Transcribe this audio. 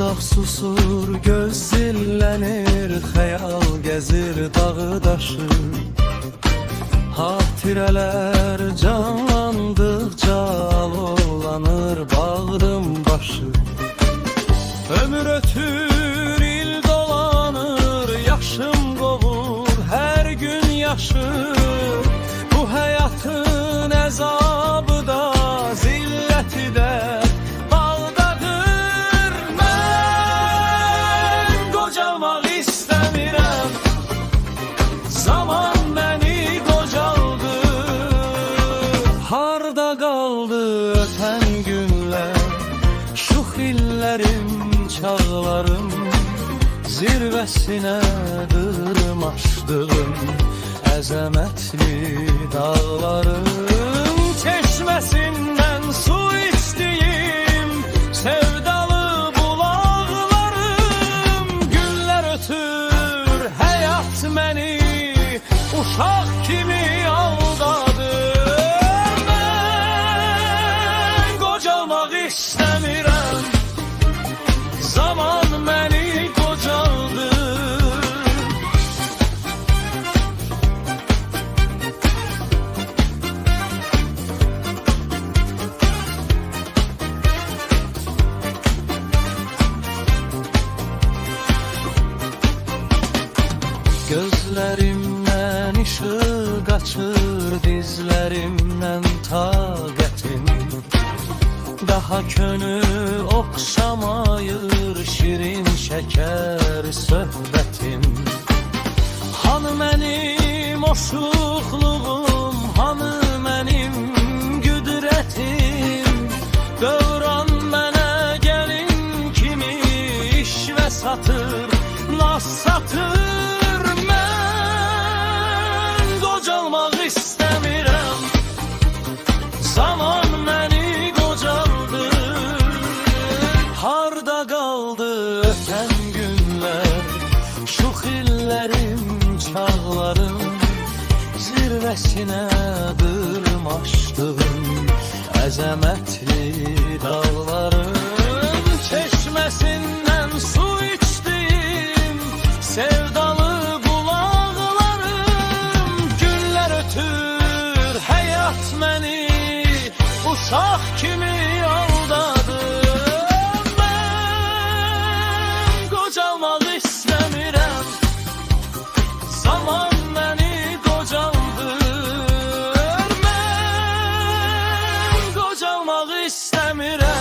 Dodaq susur, göz zillənir, xəyal gəzir dağı daşı. Hatirələr canlandıqca alovlanır bağrım başı. Ömür ötür, il dolanır, yaşım qovur hər gün yaşı. Bu həyatın əzabı da, zilləti də harda qaldı ötən günlər, şux illərim, çağlarım, zirvəsinə dırmaşdığım əzəmətli dağlarım. Çeşməsindən su içdiyim sevdalı bulaqlarım. Günlər ötür, həyat məni uşaq kimi aldadı. İstəmirəm, zaman məni qocaldı. Gözlərimdən işıq açır, dizlərimdən taqətim. Daha könül oxşamayır, şirin şəkər söhbətim. Hanı mənim oşuqluğum, hanı mənim qüdrətim. Dövran mənə gəlin kimi işvə satır, naz satır. Mən qocalmaq istəmirəm, zaman məni harda qaldı ötən günlər, şux illərim, çağlarım, zirvəsinə dırmaşdığım əzəmətli dağlarım. Çeşməsindən su içdiyim sevdalı bulaqlarım. Günlər ötür, həyat məni uşaq kimi aldadı. Qocalmaq istəmirəm, zaman məni qocaldır. Mən qocalmaq istəmirəm.